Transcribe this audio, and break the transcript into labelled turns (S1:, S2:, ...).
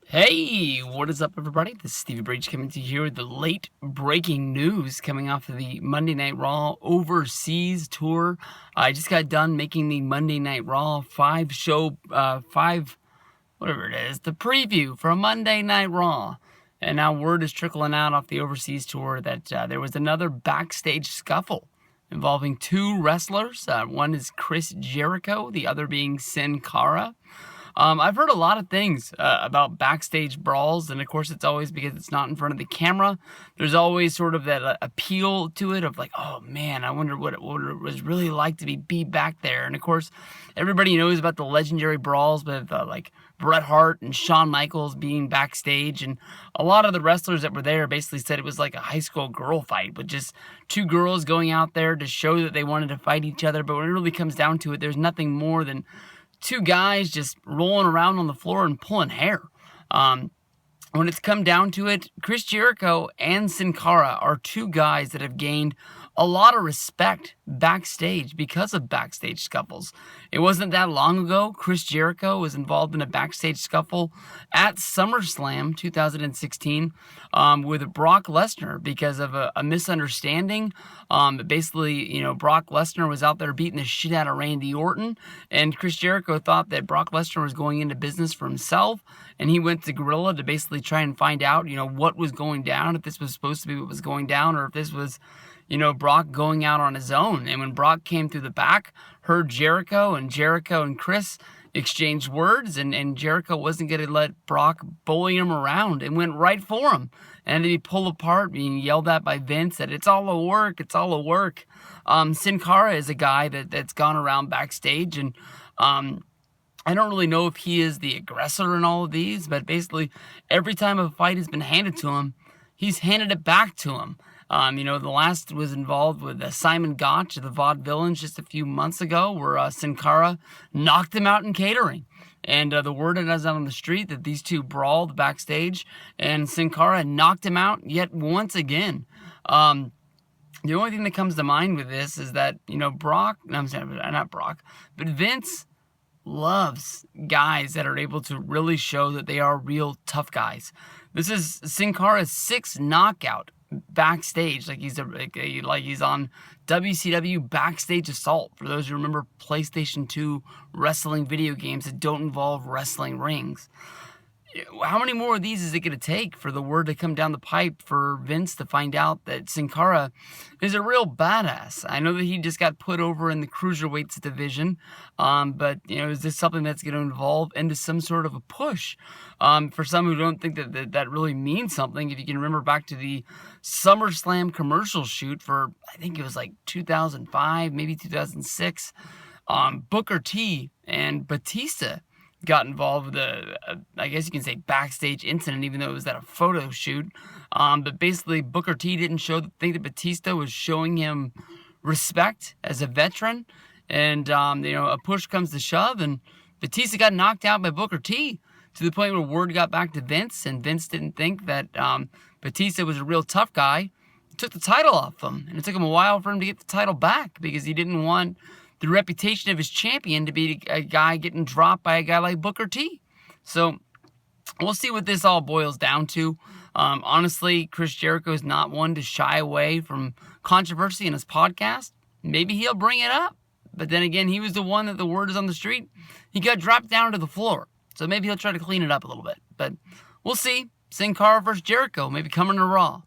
S1: Hey, what is up, everybody? This is Stevie Breach coming to you here with the late breaking news coming off of the Monday Night Raw overseas tour. I just got done making the Monday Night Raw whatever it is, the preview for Monday Night Raw. And now word is trickling out off the overseas tour that there was another backstage scuffle involving two wrestlers. One is Chris Jericho, the other being Sin Cara. I've heard a lot of things about backstage brawls, and of course it's always because it's not in front of the camera. There's always sort of that appeal to it of like, oh man, I wonder what it was really like to be beat back there. And of course, everybody knows about the legendary brawls with like Bret Hart and Shawn Michaels being backstage, and a lot of the wrestlers that were there basically said it was like a high school girl fight with just two girls going out there to show that they wanted to fight each other. But when it really comes down to it, there's nothing more than two guys just rolling around on the floor and pulling hair. When it's come down to it, Chris Jericho and Sin Cara are two guys that have gained a lot of respect backstage because of backstage scuffles. It wasn't that long ago Chris Jericho was involved in a backstage scuffle at SummerSlam 2016 with Brock Lesnar because of a misunderstanding. Basically, Brock Lesnar was out there beating the shit out of Randy Orton, and Chris Jericho thought that Brock Lesnar was going into business for himself, and he went to Gorilla to basically try and find out, what was going down, if this was supposed to be what was going down, or if this was Brock going out on his own. And when Brock came through the back, heard Jericho and Chris exchanged words, and Jericho wasn't going to let Brock bully him around and went right for him. And to be pulled apart, being yelled at by Vince that it's all a work, it's all a work. Sin Cara is a guy that's gone around backstage, and I don't really know if he is the aggressor in all of these, but basically every time a fight has been handed to him, he's handed it back to him. The last was involved with Simon Gotch, the Vaudevillains, just a few months ago, where Sin Cara knocked him out in catering. And the word is out on the street that these two brawled backstage, and Sin Cara knocked him out yet once again. The only thing that comes to mind with this is that, but Vince loves guys that are able to really show that they are real tough guys. This is Sin Cara's sixth knockout backstage, like he's on WCW Backstage Assault, for those who remember PlayStation 2 wrestling video games that don't involve wrestling rings. How many more of these is it going to take for the word to come down the pipe for Vince to find out that Sin Cara is a real badass? I know that he just got put over in the cruiserweights division, but is this something that's going to evolve into some sort of a push? For some who don't think that really means something, if you can remember back to the SummerSlam commercial shoot for, I think it was like 2005, maybe 2006, Booker T and Batista got involved with I guess you can say backstage incident, even though it was at a photo shoot. But basically, Booker T didn't think that Batista was showing him respect as a veteran. And, a push comes to shove, and Batista got knocked out by Booker T to the point where word got back to Vince, and Vince didn't think that Batista was a real tough guy. He took the title off him, and it took him a while for him to get the title back because he didn't want the reputation of his champion to be a guy getting dropped by a guy like Booker T. So we'll see what this all boils down to. Honestly, Chris Jericho is not one to shy away from controversy in his podcast. Maybe he'll bring it up. But then again, he was the one that the word is on the street. He got dropped down to the floor. So maybe he'll try to clean it up a little bit. But we'll see. Sin Cara versus Jericho, maybe coming to Raw.